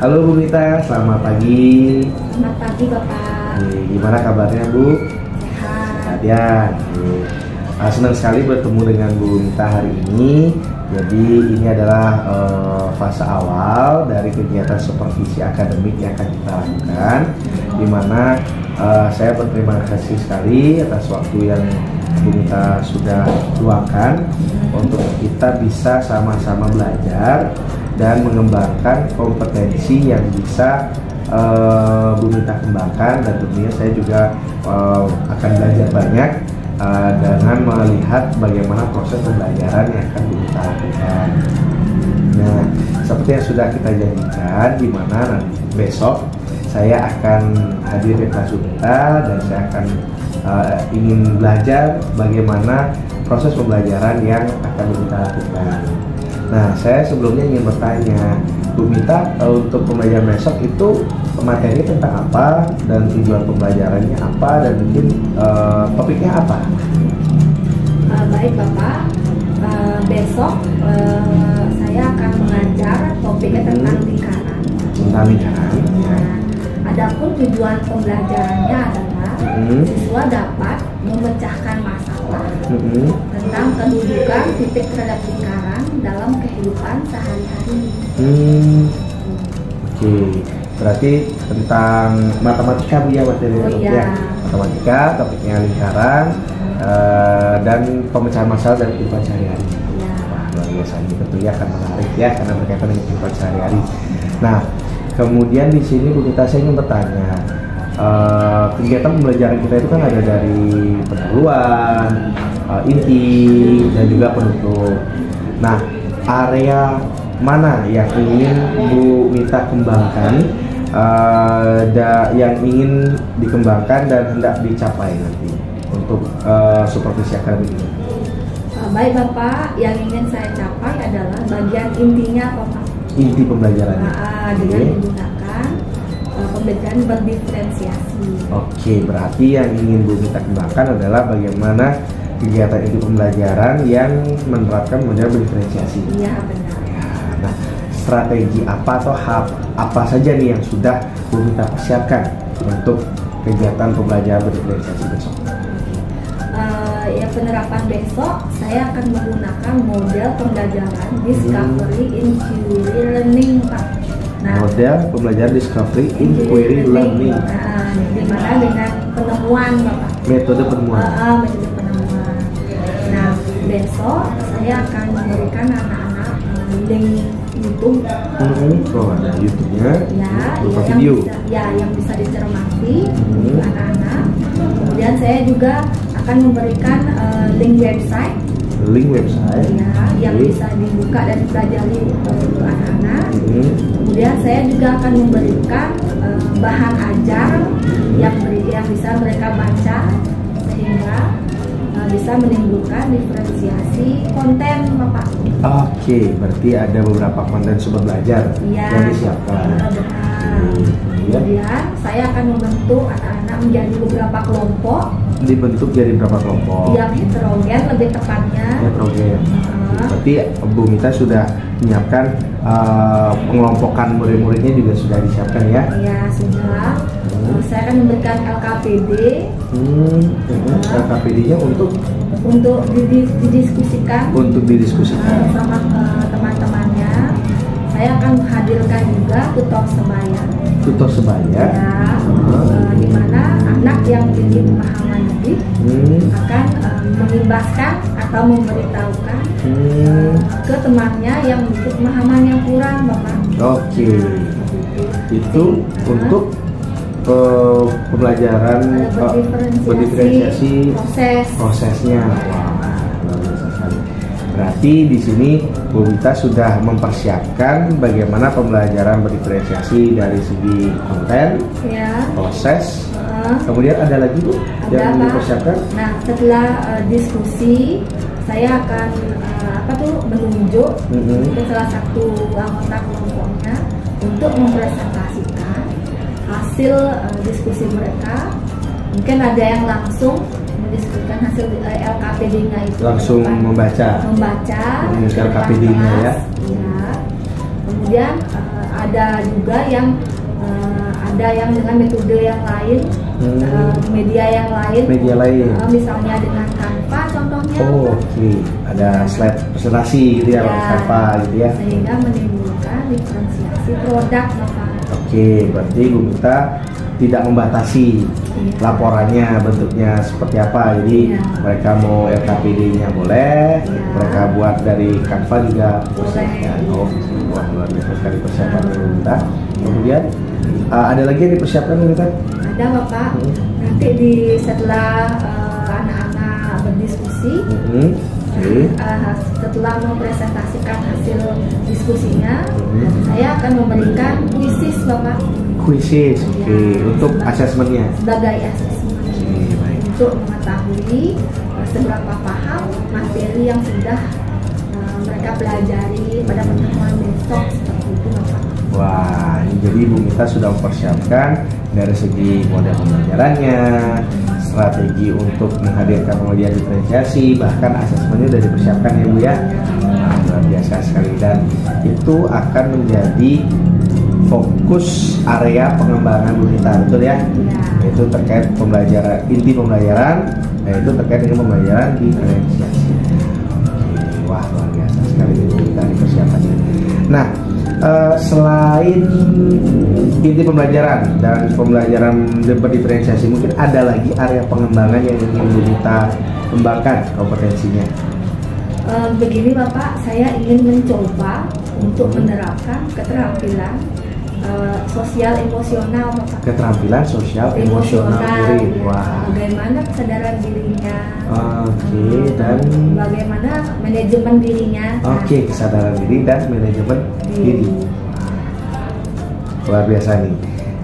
Halo Bu Mita, selamat pagi. Selamat pagi Bapak. Gimana kabarnya Bu? Sehat. Ya. Senang sekali bertemu dengan Bu Mita hari ini. Jadi ini adalah fase awal dari kegiatan supervisi akademik yang akan kita lakukan, di mana saya berterima kasih sekali atas waktu yang Bu Mita sudah luangkan untuk kita bisa sama-sama belajar dan mengembangkan kompetensi yang bisa Bu Mita kembangkan, dan tentunya saya juga akan belajar banyak dengan melihat bagaimana proses pembelajaran yang akan Bu Mita lakukan. Nah, seperti yang sudah kita janjikan, di mana nanti besok saya akan hadir di kelas Bu Mita dan saya akan ingin belajar bagaimana proses pembelajaran yang akan Bu Mita lakukan. Nah, saya sebelumnya ingin bertanya, Bu Mita, untuk pembelajaran besok itu materi tentang apa dan tujuan pembelajarannya apa dan mungkin topiknya apa? Baik Bapak, besok saya akan mengajar topiknya tentang lingkaran. Tentang lingkaran. Ya. Adapun tujuan pembelajarannya adalah siswa dapat memecahkan masalah tentang kedudukan titik terhadap lingkaran dalam kehidupan sehari-hari. Oke, berarti tentang matematika Bu ya, materi topiknya. Matematika, topiknya lingkaran dan pemecahan masalah dari kehidupan sehari-hari. Wah, luar biasa, ini tentunya akan menarik ya karena berkaitan dengan kehidupan sehari-hari. Nah, kemudian di sini Bu Mita, saya ingin bertanya, kegiatan pembelajaran kita itu kan ada dari pendahuluan, inti, dan juga penutup. Nah, area mana yang ingin Bu Mita kembangkan, yang ingin dikembangkan dan hendak dicapai nanti untuk supervisi akademik ini? Baik Bapak, yang ingin saya capai adalah bagian intinya Bapak. Inti pembelajarannya. Dengan menggunakan pembelajaran berdiferensiasi. Oke, berarti yang ingin Bu Mita kembangkan adalah bagaimana kegiatan inti pembelajaran yang menerapkan pembelajaran berdiferensiasi. Iya, benar. Nah, strategi apa atau apa saja nih yang sudah Bu Mita persiapkan untuk kegiatan pembelajaran berdiferensiasi besok? Ya, penerapan besok saya akan menggunakan model pembelajaran Discovery Inquiry Learning Pak. Nah, model pembelajaran Discovery Inquiry Learning. Di mana dengan penemuan Bapak. Metode penemuan. Metode penemuan. Nah, besok saya akan memberikan anak-anak link YouTube. Oh, ada YouTube-nya. Ya, berupa video. Yang bisa dicermati anak-anak. Kemudian saya juga akan memberikan link website. Link website. Ya, yang bisa dibuka dan dipelajari untuk anak-anak. Kemudian saya juga akan memberikan bahan ajar yang bisa mereka baca sehingga bisa menimbulkan diferensiasi konten Bapak. Oke, berarti ada beberapa konten sumber belajar yang disiapkan. Kemudian saya akan membentuk anak-anak menjadi beberapa kelompok. Dibentuk jadi berapa kelompok? Yang heterogen lebih tepatnya. Heterogen. Berarti Bu Mita sudah menyiapkan pengelompokan murid-muridnya juga sudah disiapkan ya? Iya, sudah. Saya akan memberikan LKPD. LKPD-nya untuk didiskusikan. Untuk didiskusikan bersama teman-temannya. Saya akan menghadirkan juga tutor sebaya. Tutor sebaya. Ya, di mana anak yang memiliki pemahaman lebih akan mengimbaskan atau memberitahukan ke temannya yang memiliki pemahaman yang kurang, Bapak. Oke. Itu untuk pembelajaran berdiferensiasi prosesnya. Berarti di sini Bu Mita sudah mempersiapkan bagaimana pembelajaran berdiferensiasi dari segi konten, proses. Kemudian ada lagi Bu yang dipersiapkan. Nah, setelah diskusi, saya akan menunjuk ke salah satu anggota kelompoknya untuk mempresentasikan hasil diskusi mereka. Mungkin ada yang langsung mendiskusikan hasil LKPD-nya itu. Langsung membaca LKPD-nya ya. Kemudian ada juga yang dengan metode yang lain, media yang lain, misalnya dengan Canva contohnya. Oh, oke. Ada slide presentasi gitu ya, Canva gitu ya. Sehingga menimbulkan diferensiasi produk, Bapak. Oke, berarti Bu Mita tidak membatasi laporannya bentuknya seperti apa. Jadi mereka mau LKPD-nya boleh, mereka buat dari Canva juga boleh. Oh, wah, luar biasa sekali persiapan Bu Mita. Kemudian ada lagi yang dipersiapkan Bu Mita? Ada, Bapak. Nanti setelah anak-anak berdiskusi, setelah mempresentasikan hasil diskusinya, saya akan memberikan kuisis, Bapak. Kuisis, untuk asesmennya. Sebagai asesmen, untuk mengetahui seberapa paham materi yang sudah mereka pelajari pada pertemuan besok, seperti itu, Bapak. Wah, jadi Bu Mita sudah mempersiapkan dari segi model pembelajarannya, strategi untuk menghadirkan pembelajaran diferensiasi, bahkan asesmennya sudah dipersiapkan ya Bu ya. Nah, luar biasa sekali, dan itu akan menjadi fokus area pengembangan Bu Mita, betul ya? Itu terkait pembelajaran, inti pembelajaran, yaitu terkait dengan pembelajaran diferensiasi. Wah, luar biasa sekali Bu Mita di persiapannya. Nah, selain inti pembelajaran dan pembelajaran berdiferensiasi, mungkin ada lagi area pengembangan yang ingin Bu Mita kembangkan kompetensinya. Begini Bapak, saya ingin mencoba untuk menerapkan keterampilan sosial emosional, Bapak. Keterampilan sosial emosional diri. Wah. Bagaimana kesadaran dirinya? Dan bagaimana manajemen dirinya? Kesadaran diri dan manajemen diri. Luar biasa nih.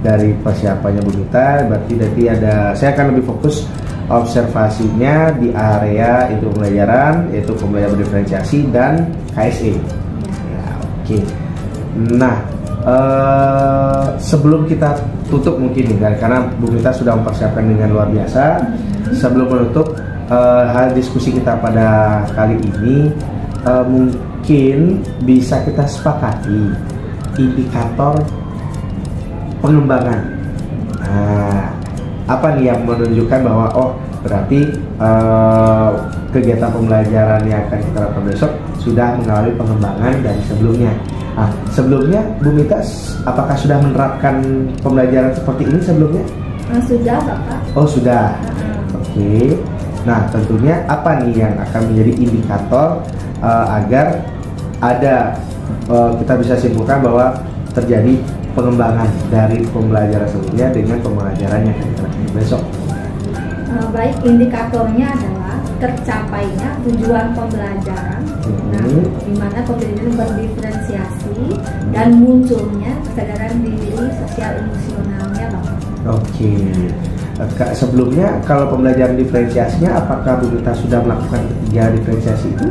Dari persiapannya Bu Mita, berarti ada. Saya akan lebih fokus observasinya di area itu pembelajaran, yaitu pembelajaran diferensiasi dan KSE. Ya, Nah, sebelum kita tutup mungkin nih, karena Bu Mita sudah mempersiapkan dengan luar biasa. Sebelum menutup hal diskusi kita pada kali ini, mungkin bisa kita sepakati indikator pengembangan. Apa nih yang menunjukkan bahwa berarti kegiatan pembelajaran yang akan kita lakukan besok sudah mengalami pengembangan dari sebelumnya. Sebelumnya Bu Mita apakah sudah menerapkan pembelajaran seperti ini sebelumnya? Sudah, Bapak. Oh, sudah. Oke. Nah, tentunya apa nih yang akan menjadi indikator agar ada kita bisa simpulkan bahwa terjadi pengembangan dari pembelajaran sebelumnya dengan pembelajaran yang akan kita lakukan besok? Baik, indikatornya adalah tercapainya tujuan pembelajaran, di mana pembelajaran berdiferensiasi dan munculnya kesadaran diri sosial emosionalnya, Bapak. Oke. Sebelumnya kalau pembelajaran diferensiasinya, apakah Bu Mita sudah melakukan ketiga diferensiasi itu?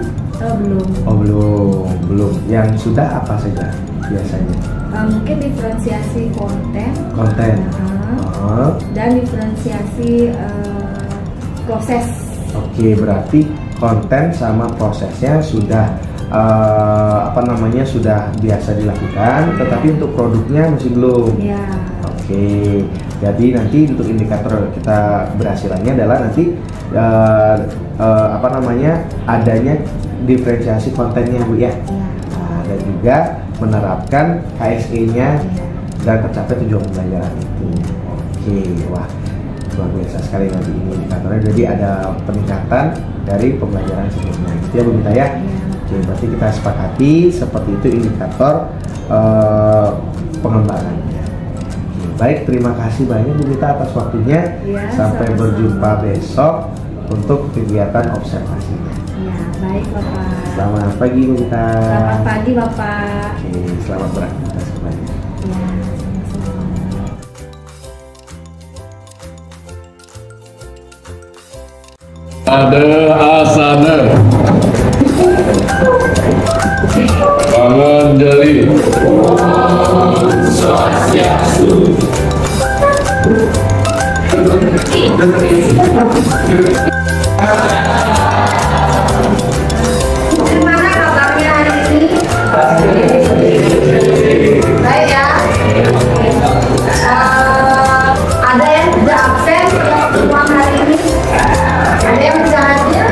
Belum. Yang sudah apa saja biasanya? Mungkin diferensiasi konten. Dan diferensiasi proses. Oke, berarti konten sama prosesnya sudah sudah biasa dilakukan, tetapi untuk produknya masih belum. Oke, jadi nanti untuk indikator kita berhasilannya adalah nanti adanya diferensiasi kontennya, Bu ya. Dan juga menerapkan KSE-nya dan tercapai tujuan pembelajaran itu. Oke, wah, luar biasa sekali nanti ini indikatornya. Jadi ada peningkatan dari pembelajaran sebelumnya, gitu ya Bu Mita ya. Oke, berarti kita sepakati seperti itu indikator pengembangannya. Oke, baik, terima kasih banyak Bu Mita atas waktunya. Sampai berjumpa besok untuk kegiatan observasinya. Baik, Bapak. Selamat pagi Bu Mita. Selamat pagi, Bapak. Oke, selamat beraktivitas kembali. Ada asana bangun jari Bagaimana kabarnya hari ini? Baik, baik ya. Ada yang tidak absen uang hari ini? Ada yang bisa hadir?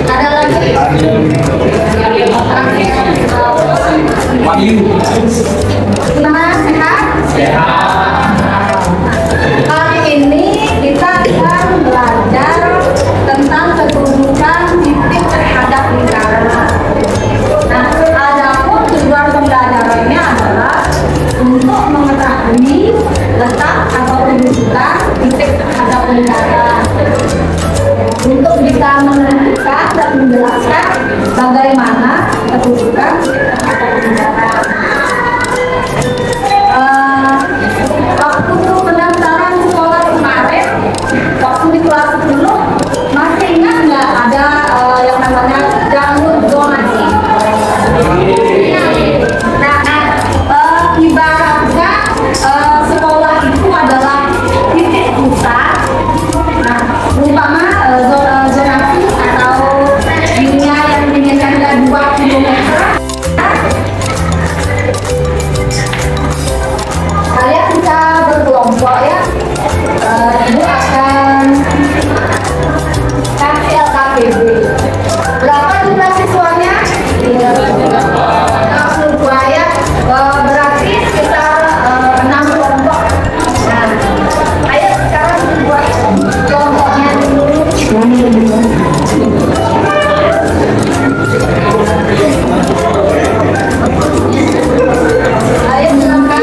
Ada lagi? Gimana, sehat? Kali ini kita akan belajar tentang kedudukan titik terhadap lingkaran. Nah, adapun tujuan pembelajarannya adalah untuk mengetahui letak atau kedudukan titik terhadap lingkaran, untuk bisa menentukan dan menjelaskan bagaimana kedudukan terhadap lingkaran. Waktu pendaftaran sekolah kemarin, waktu di kelas 10, masih ingat nggak ada yang namanya jalur zonasi? Nah, ibaratnya sekolah itu adalah titik pusat. Nah, umpama zonasi atau dunia yang dinyatakan 2 kilometer. Kalian bisa berkelompok ya. Ibu akan kasih LKPB. Berapa jumlah siswanya? 62 ya. Berarti sekitar 6 kelompok. Nah, ayo sekarang buat kelompoknya dulu. Ayo silakan.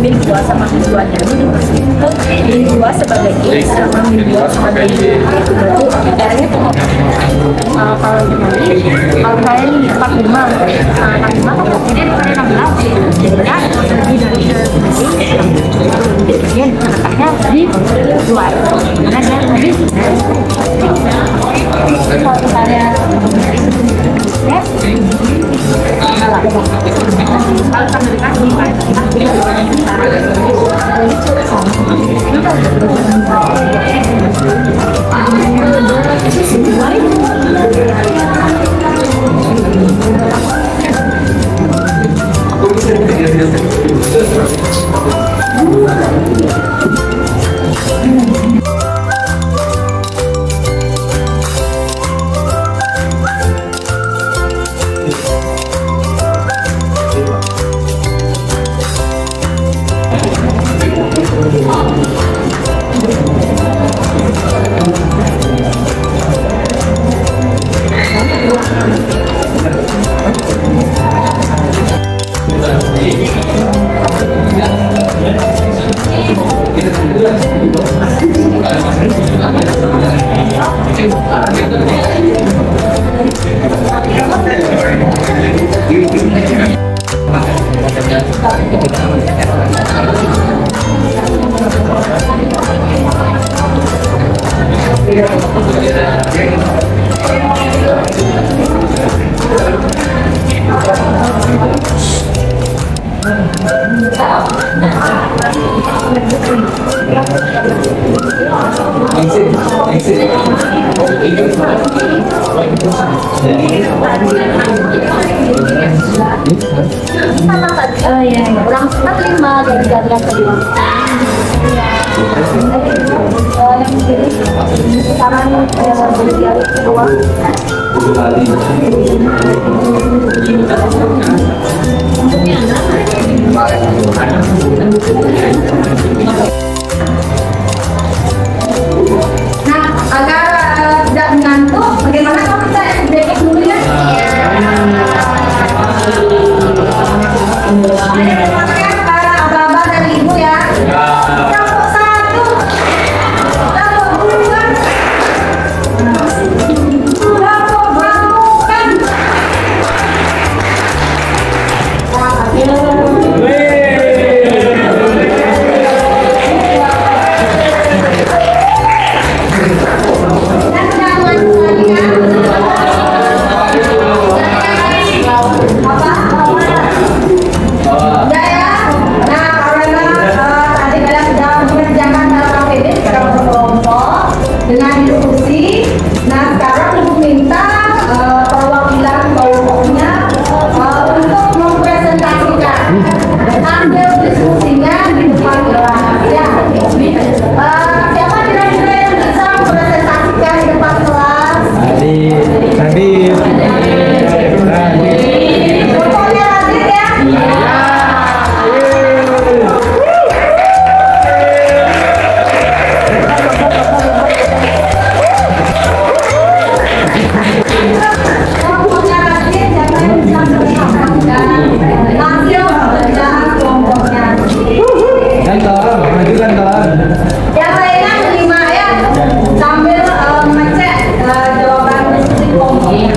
min 2 sama min 2 nya min 2 sebagai X sama min 2 sebagai Y. R-nya kalau kalian ini 45 kan buktinya daripada 16 jadi lebih dari letaknya di luar. Nah, tadi kalau misalnya kalau sambil dikasih kurang 45 dari jadwal kedua. Sekarang beli kedua. Nah, agar tidak mengantuk, bagaimana kalau kita break dulu ya? Ini pakai para abah-abah dan ibu ya. Campur satu, campur dua, campur bukan. Dengan diskusi. Nah, sekarang ibu minta perwakilan kelompoknya untuk mempresentasikan hasil diskusinya di depan kelas ya. Siapa kira-kira yang bisa mempresentasikan di depan kelas? Tadi Pokoknya Radit ya. Yang lainnya terima ya, sambil ngecek jawaban diskusi kelompoknya.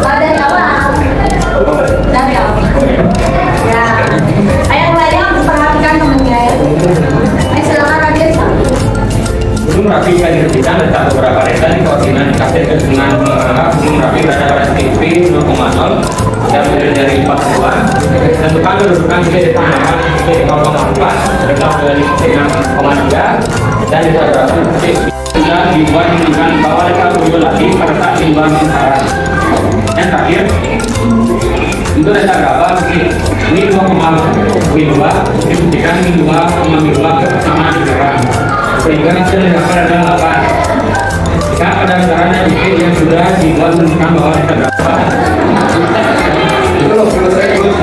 Dari awal. Dari awal. Ya. Ayo mulai ya, perhatikan temennya ya. Ayo silakan Radit. Gunung Merapi yang dihentikan letak beberapa desa di koordinat dikasih ke dengan menganggap Gunung Merapi berada pada titik 0,0 dan terdiri dari 4 buah. Tentukan kedudukan titik ditambahkan titik 0,4 dekat dari titik 6,3 dan disadarkan titik bisa dibuat menunjukkan bahwa mereka muncul lagi pada saat timbang sasaran. Yang terakhir itu data berapa ini 2,2 dibuktikan ini 2,2 kesamaan diserang sehingga hasil yang dapat adalah 8. Jika pada caranya titik yang sudah dibuat menunjukkan bahwa data berapa itu loh selesai terus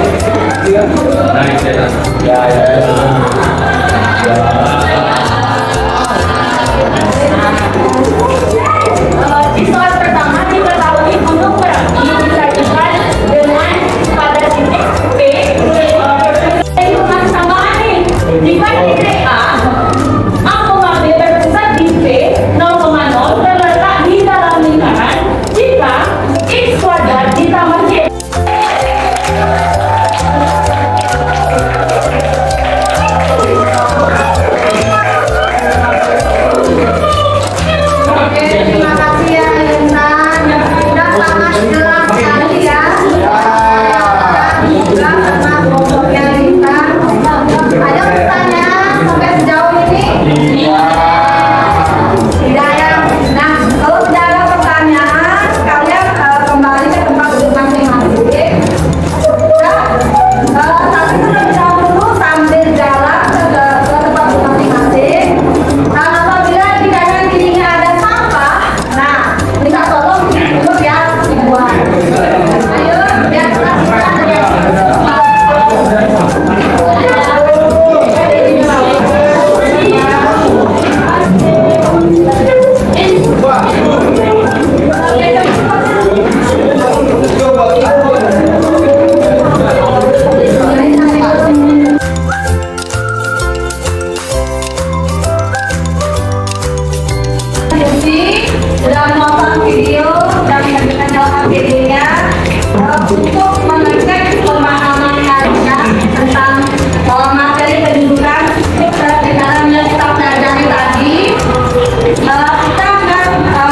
nah Di soal pertama diketahui untuk Merapi disajikan dengan pada titik P hitungan tambahan nih. Jika titik A mengambil berpusat di P 0,0 ini-nya untuk mengecek pemahaman kalian tentang materi pendidikan sekarang yang kita pelajari tadi. Kita akan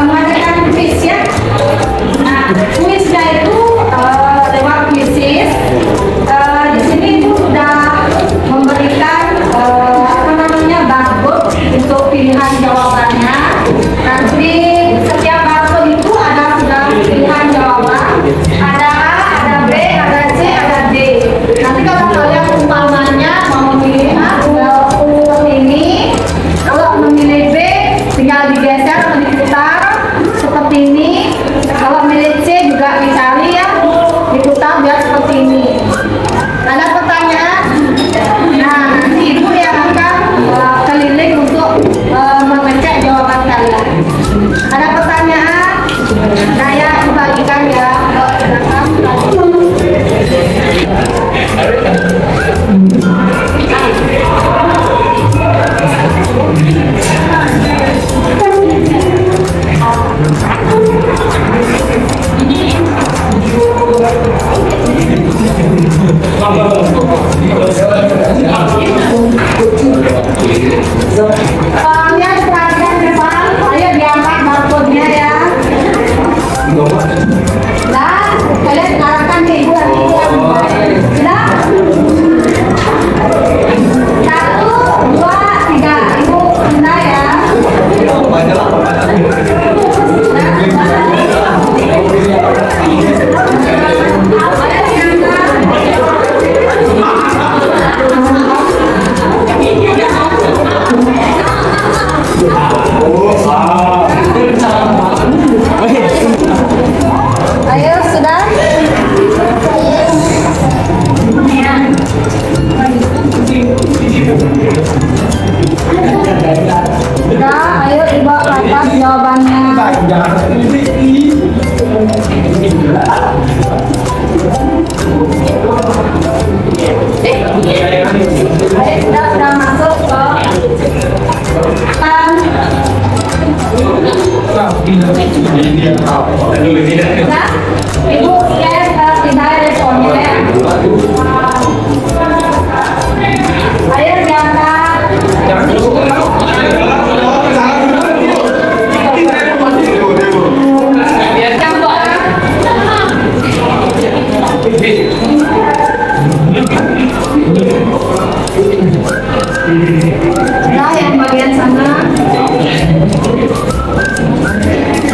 mengadakan kuis ya. Nah, kuisnya itu lewat kuisis. Di sini itu sudah memberikan barcode untuk pilihan jawabannya. Nanti setiap barcode itu ada sudah pilihan jawaban. Ada A, ada B, ada C, ada D. Nanti kalau kalian umpamanya mau memilih A, seperti ini. Kalau memilih B, tinggal digeser atau diputar seperti ini. Kalau memilih C juga dicari ya, diputar biar seperti ini. Ada pertanyaan? Nah, nanti ibu yang akan keliling untuk mengecek jawaban kalian. Ada pertanyaan? Saya bagikan ya. Kalian perhatikan depan, saya diangkat barcode-nya ya. Dan kalian arahkan ke ibu dan ibu yang sudah. 1, 2, 3, ibu rendah ya. Ayo sudah. Sudah, ayo ibu atas jawabannya. Ayo sudah masuk ke Nah, ibu share tidak responnya ya. Ayo diangkat. Nah, yang bagian sana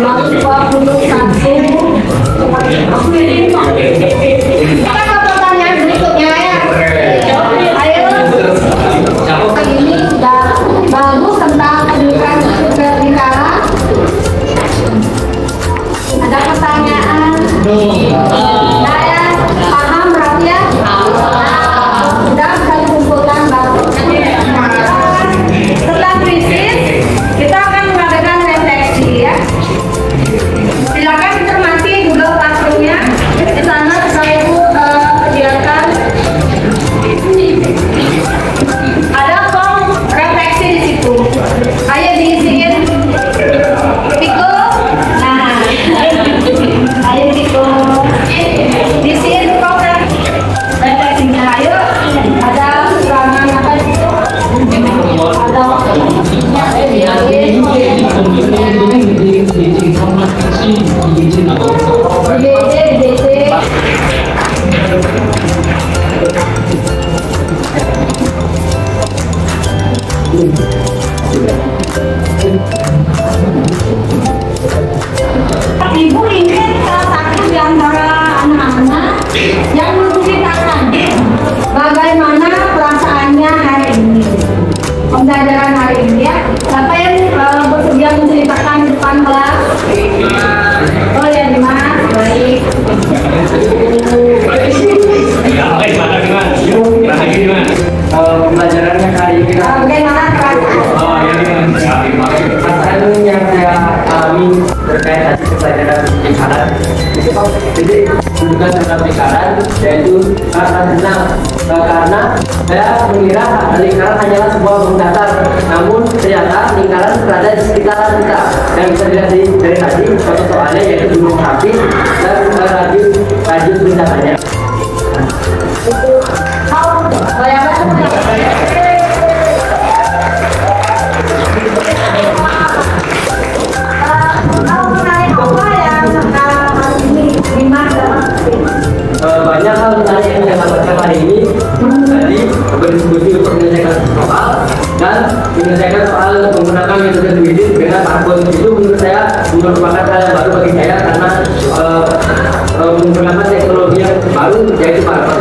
21. Kita ke pertanyaan berikutnya ya. Ayo. Ini sudah bagus tentang pendidikan bernegara. Ada pertanyaan? Saya paham berarti ya? Sudah bisa dikumpulkan baru. Setelah krisis, kita akan mengadakan refleksi ya. Silakan cermati Google Classroom-nya. Di sana bisa ibu sediakan. Ada form refleksi di situ. Ayo diisiin. Piko. Nah, ayo Piko. Diisiin form refleksinya. Ayo. Ada keterangan apa? Ada Ibu ingin salah satu di antara anak-anak yang menceritakan bagaimana perasaannya hari ini, pembelajaran hari ini ya. Siapa yang bersedia menceritakan di depan kelas? Oh ya Dimas, baik. Pembelajarannya kali ini Bagaimana perasaan? perasaan yang saya alami terkait tadi pelajaran lingkaran. Jadi bukan tentang lingkaran, yaitu rasa senang karena saya mengira lingkaran hanyalah sebuah bung datar, namun ternyata lingkaran berada di sekitaran kita. Dan bisa dilihat dari tadi contoh soalnya yaitu gunung api dan wisatanya. Banyak hal menarik yang saya dapatkan hari ini. Tadi berdiskusi untuk menyelesaikan soal dan menyelesaikan soal menggunakan metode 3D dengan karbon. Itu menurut saya merupakan hal yang baru bagi saya karena menggunakan teknologi yang baru yaitu karbon.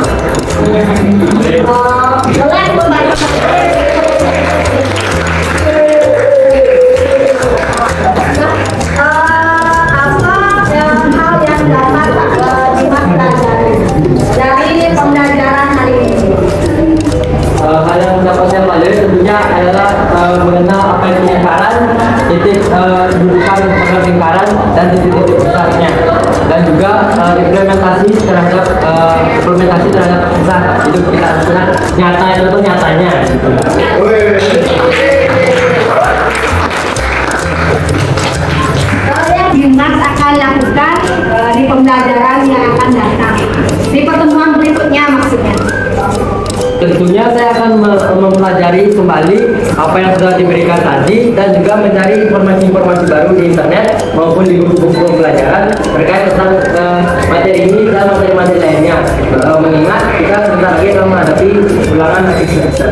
Hal yang dapat saya pelajari tentunya adalah mengenal apa itu lingkaran, titik dudukan terhadap lingkaran dan titik-titik besarnya, dan juga implementasi terhadap besar itu kita lakukan nyata itu nyatanya. Yang Dimas akan lakukan di pembelajaran yang akan datang di pertemuan berikutnya maksudnya. Tentunya saya akan mempelajari kembali apa yang sudah diberikan tadi dan juga mencari informasi-informasi baru di internet maupun di buku-buku pembelajaran terkait tentang materi ini dan materi-materi lainnya. Mengingat kita sebentar lagi akan menghadapi ulangan akhir semester.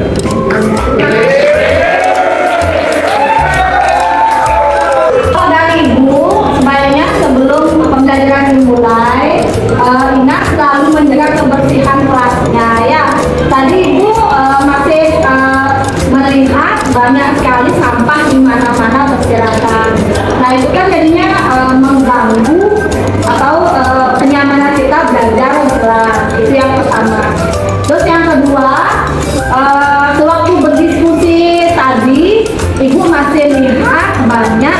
Dan Ibu, sebaiknya sebelum pembelajaran dimulai, ingat selalu menjaga kebersihan kelasnya ya. Tadi Ibu masih melihat banyak sekali sampah di mana-mana berserakan. Nah itu kan jadinya mengganggu atau kenyamanan kita belajar di kelas. Itu yang pertama. Terus yang kedua, sewaktu berdiskusi tadi, Ibu masih lihat banyak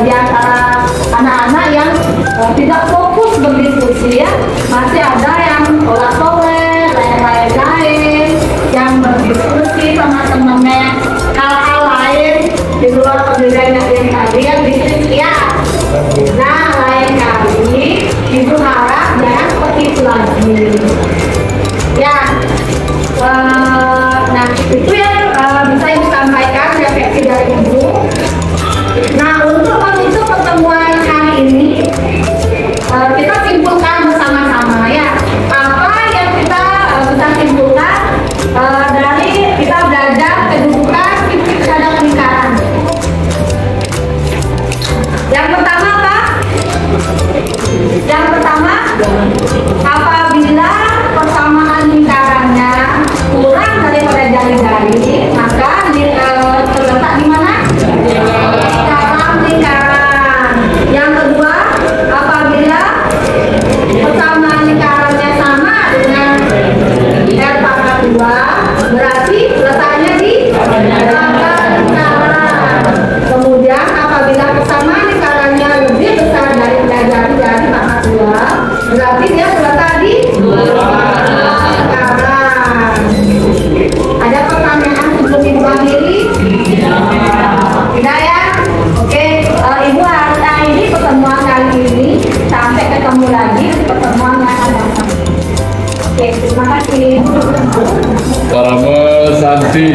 di antara anak-anak yang tidak fokus berdiskusi ya. Masih ada yang tolak-tolak, lain-lain, yang berdiskusi sama temennya hal-hal lain di luar pembelajaran yang tadi yang bisnis ya. Nah lain kali Ibu harap jangan seperti itu lagi ya. Nah itu yang bisa Ibu sampaikan refleksi dari Ibu. Nah untuk menutup pertemuan hari ini kita simpulkan bersama-sama ya apa yang kita bisa simpulkan dari kita belajar kedudukan titik terhadap lingkaran. Yang pertama apa? Yang pertama apabila persamaan lingkarannya kurang daripada jari-jari maka terletak di mana? Dalam lingkaran. Yang kedua apabila persamaan lingkarannya sama dengan R pangkat 2 berarti letaknya di belakang lingkaran. Kemudian apabila persamaan lingkarannya lebih besar dari jari pangkat 2 berarti dia terletak di belakang lingkaran. Ada pertanyaan sebelum Ibu akhiri? Tidak ya? Oke, Ibu hari ini pertemuan kali ini sampai ketemu lagi di pertemuan yang akan datang. Oke, terima kasih. Parama Santi.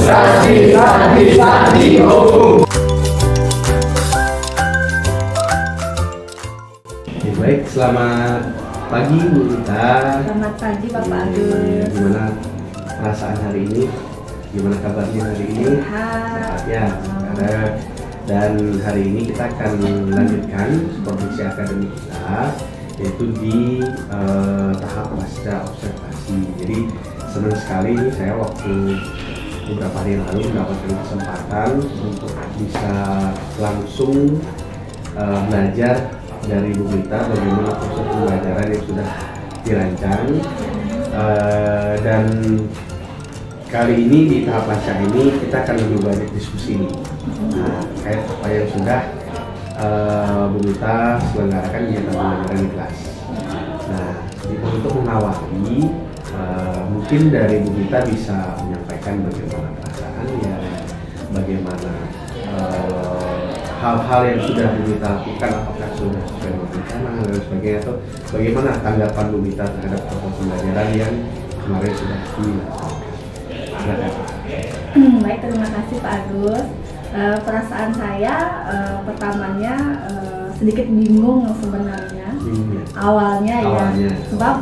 Santi. Oke, baik, selamat pagi Bu Rita. Selamat pagi Bapak Agus. Gimana perasaan hari ini? Gimana kabarnya hari ini? Sehat. Ya, dan hari ini kita akan melanjutkan supervisi akademik kita yaitu di tahap pasca observasi. Jadi senang sekali nih saya waktu beberapa hari lalu mendapatkan kesempatan untuk bisa langsung belajar dari Bu Rita bagaimana proses pembelajaran yang sudah dirancang dan kali ini di tahap pasca ini kita akan lebih banyak diskusi nih terkait apa yang sudah Bu Rita selenggarakan kegiatan pembelajaran di kelas. Nah, untuk mengawali mungkin dari Bu Rita bisa menyampaikan bagaimana perasaannya, bagaimana hal-hal yang sudah Bu Mita lakukan apakah sudah sesuai dengan rencana dan sebagainya, atau bagaimana tanggapan Bu Mita terhadap proses pembelajaran yang kemarin sudah dilakukan? Baik, terima kasih Pak Agus. Perasaan saya pertamanya sedikit bingung sebenarnya. Awalnya ya, sebab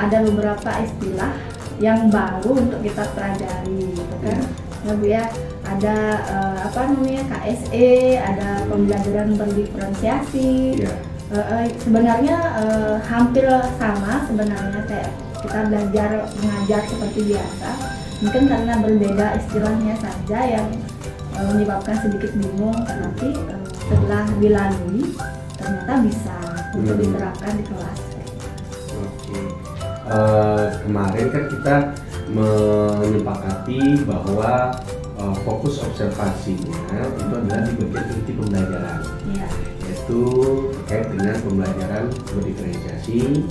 ada beberapa istilah yang baru untuk kita pelajari, gitu kan. Ya Bu ya, ada KSE, ada pembelajaran berdiferensiasi. Sebenarnya hampir sama sebenarnya kayak kita belajar mengajar seperti biasa. Mungkin karena berbeda istilahnya saja yang menyebabkan sedikit bingung, tapi setelah dilalui ternyata bisa untuk diterapkan di kelas. Oke. Kemarin kan kita menyepakati bahwa fokus observasinya itu adalah di bagian inti pembelajaran, yaitu terkait dengan pembelajaran berdiferensiasi,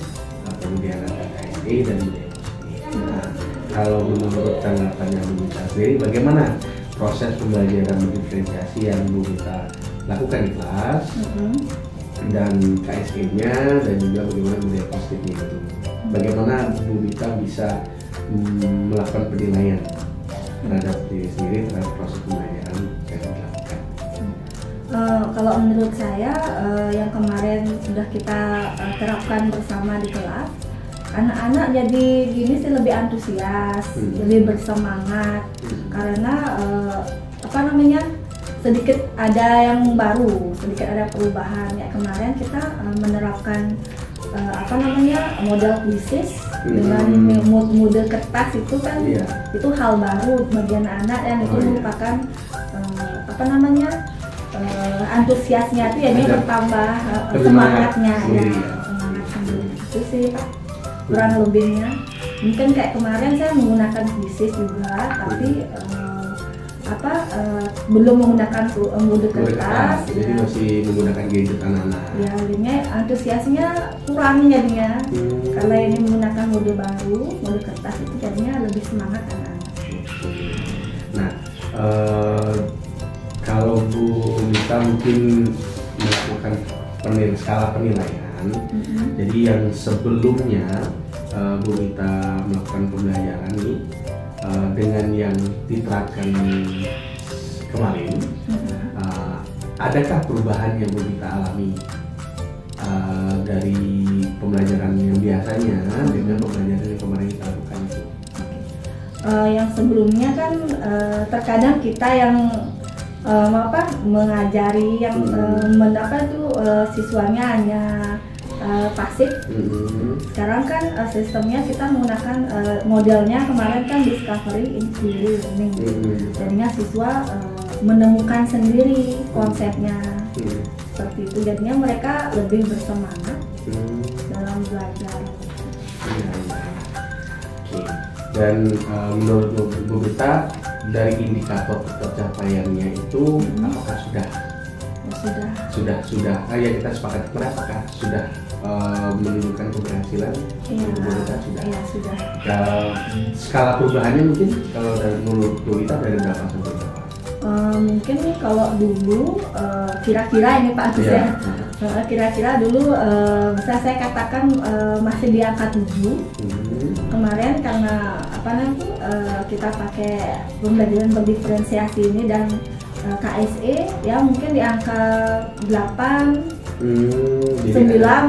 kemudian ada KSE dan budaya positif. Nah, kalau menurut tanggapannya Bu Mita sendiri, bagaimana proses pembelajaran berdiferensiasi yang Bu Mita lakukan di kelas, dan KSE-nya, dan juga bagaimana budaya positifnya itu? Bagaimana Bu Mita bisa melakukan penilaian terhadap diri sendiri terhadap proses pembelajaran yang dilakukan? Kalau menurut saya yang kemarin sudah kita terapkan bersama di kelas, anak-anak jadi gini sih lebih antusias, lebih bersemangat, karena sedikit ada yang baru, sedikit ada perubahan. Ya, kemarin kita menerapkan model kuisis dengan model kertas itu kan, itu hal baru bagi anak-anak, dan itu merupakan antusiasnya itu ya dia bertambah, semangatnya ya, semangat sendiri itu sih Pak, kurang lebihnya. Mungkin kayak kemarin saya menggunakan kuisis juga, tapi belum menggunakan mode kertas, jadi masih menggunakan gadget anak-anak. Ya, jadinya antusiasnya kurang jadinya. Kalau ini menggunakan mode baru, mode kertas itu jadinya lebih semangat anak-anak. Nah, kalau Bu Mita mungkin melakukan skala penilaian, jadi yang sebelumnya Bu Mita melakukan pembelajaran ini dengan yang diterapkan kemarin, adakah perubahan yang Bu Mita alami dari pembelajaran yang biasanya dengan pembelajaran yang kemarin kita lakukan itu? Yang sebelumnya kan terkadang kita yang mengajari yang siswanya hanya pasif. Sekarang kan sistemnya kita menggunakan modelnya kemarin kan discovery inquiry learning. Jadinya siswa menemukan sendiri konsepnya, seperti itu. Jadinya mereka lebih bersemangat dalam belajar. Dan menurut Bu Mita, dari indikator pencapaiannya itu apakah sudah? Sudah. Ya, kita sepakat apakah sudah menunjukkan keberhasilan? Sudah. Iya, sudah. Skala perubahannya mungkin kalau dari menurut Bu Mita dari berapa sampai berapa? Mungkin nih kalau dulu kira-kira ini Pak Agus ya. Kira-kira dulu bisa saya katakan masih di angka 7. Kemarin karena kita pakai pembelajaran berdiferensiasi ini dan KSE ya mungkin di angka 8, 9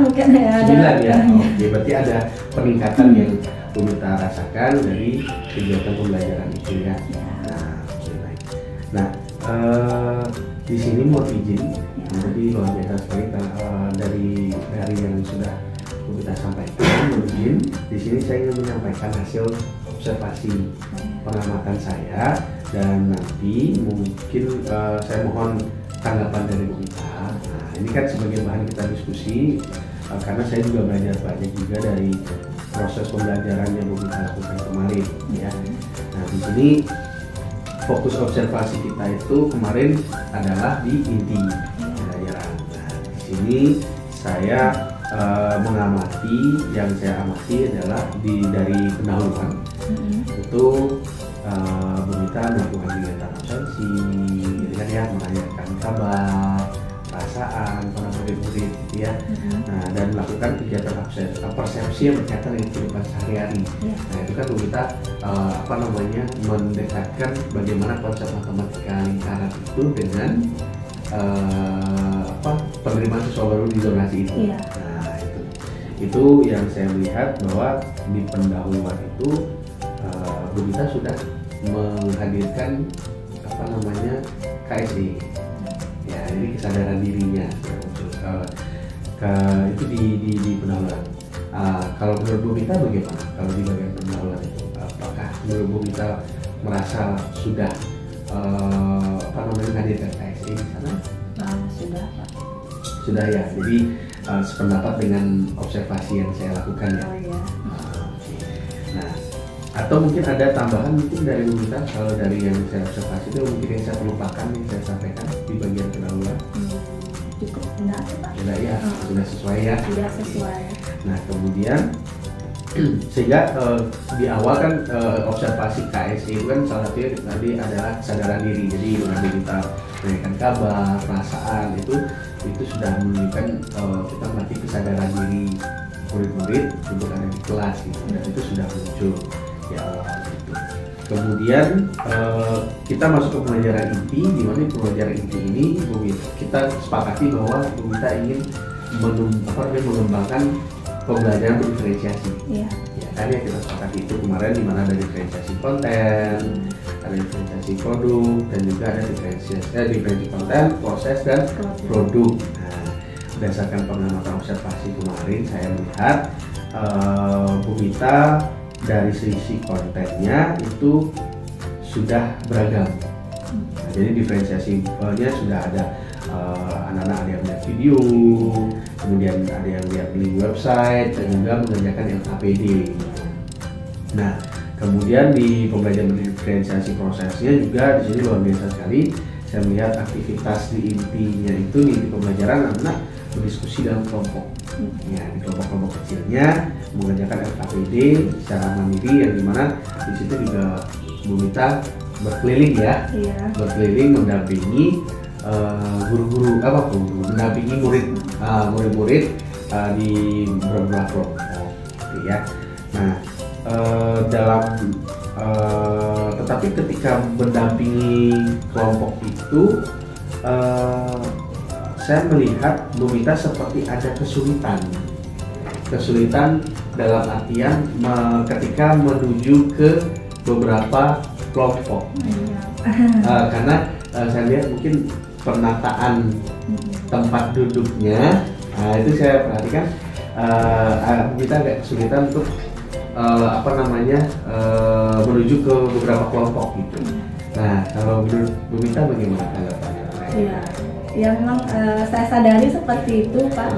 mungkin ya. 9 ya. Oke, berarti ada peningkatan yang Bu Mita rasakan dari kegiatan pembelajaran itu ya. Nah, di sini mau izin, jadi luar biasa sekali dari yang sudah Bu Mita sampaikan. Mohon izin, di sini saya ingin menyampaikan hasil observasi pengamatan saya, dan nanti mungkin saya mohon tanggapan dari Bu Mita. Nah, ini kan sebagai bahan kita diskusi, karena saya juga belajar banyak juga dari proses pembelajaran yang Bu Mita lakukan kemarin ya. Nah, di sini fokus observasi kita itu kemarin adalah di inti pembelajaran. Nah, di sini saya mengamati, yang saya amati adalah dari pendahuluan itu Bu Mita melakukan kegiatan absensi, kan ya, menanyakan kabar, perasaan para murid-murid gitu ya. Nah, dan melakukan kegiatan persepsi yang berkaitan dengan kehidupan sehari-hari. Nah, itu kan Bu Mita mendekatkan bagaimana konsep matematika lingkaran itu dengan penerimaan siswa baru di zonasi itu. Nah, itu yang saya lihat bahwa di pendahuluan itu Bu Mita sudah menghadirkan KSE, ya, jadi kesadaran dirinya itu di pendahuluan. Kalau menurut Bu Mita bagaimana? Kalau di bagian pendahuluan itu, apakah menurut Bu Mita merasa sudah menghadirkan KSE di sana? Sudah, Pak. Sudah ya. Jadi sependapat dengan observasi yang saya lakukan ya. Nah, atau mungkin ada tambahan mungkin dari Bu Mita kalau dari yang saya observasi itu mungkin yang saya perlupakan yang saya sampaikan di bagian pendahuluan. Cukup enggak, Pak. Sudah ya, sudah sesuai ya. Sudah sesuai. Nah, kemudian sehingga di awal kan observasi KSE itu kan salah satunya tadi adalah kesadaran diri. Jadi nanti kita menanyakan kabar, perasaan itu sudah menunjukkan kita melatih kesadaran diri murid-murid untuk ada di kelas gitu, dan itu sudah muncul di awal gitu. Kemudian kita masuk ke pembelajaran inti, di mana pembelajaran inti ini kita sepakati bahwa Bu Mita ingin mengembangkan pembelajaran berdiferensiasi. Ya, kan ya kita sepakati itu kemarin, di mana ada diferensiasi konten, ada diferensiasi produk, dan juga ada diferensiasi konten, proses, dan produk. Nah, berdasarkan pengamatan observasi kemarin, saya melihat Bu Mita dari sisi kontennya itu sudah beragam. Nah, jadi diferensiasinya sudah ada anak-anak ada yang melihat video, kemudian ada yang lihat link website, dan juga mengerjakan LKPD. Nah, kemudian di pembelajaran diferensiasi prosesnya juga di sini luar biasa sekali. Saya melihat aktivitas di intinya itu di pembelajaran anak berdiskusi dalam kelompok. Ya, di kelompok-kelompok kecilnya mengerjakan LKPD secara mandiri, yang dimana di situ juga Bu Mita berkeliling ya, berkeliling mendampingi guru-guru mendampingi murid-murid di beberapa kelompok, ya. Nah, tetapi ketika mendampingi kelompok itu, saya melihat Bu Mita seperti ada kesulitan dalam artian ketika menuju ke beberapa kelompok, karena saya lihat mungkin penataan tempat duduknya, itu saya perhatikan kita agak kesulitan untuk menuju ke beberapa kelompok gitu. Nah, kalau menurut Bu Mita bagaimana tanggapannya? Ya memang saya sadari seperti itu, Pak.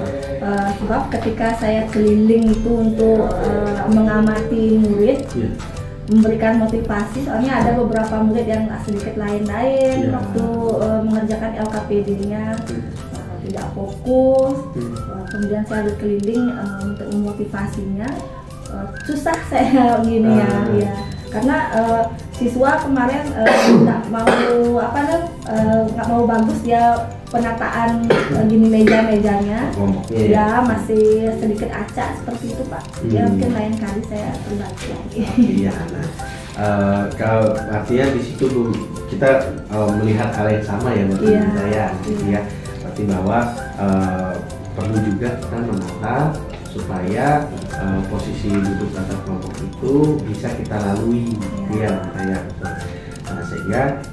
Sebab ketika saya keliling itu untuk mengamati murid, memberikan motivasi, soalnya ada beberapa murid yang sedikit lain-lain waktu mengerjakan LKPD-nya, tidak fokus. Kemudian saya berkeliling untuk memotivasinya, susah saya gini ya, karena siswa kemarin nggak mau bagus dia penataan gini meja-mejanya, ya masih sedikit acak seperti itu, Pak. Ya mungkin lain kali saya perbaiki lagi. Iya, nah kalau artinya di situ kita melihat hal yang sama ya menurut saya, gitu ya. Berarti bahwa perlu juga kita menata supaya posisi duduk antar kelompok itu bisa kita lalui, Nah, sehingga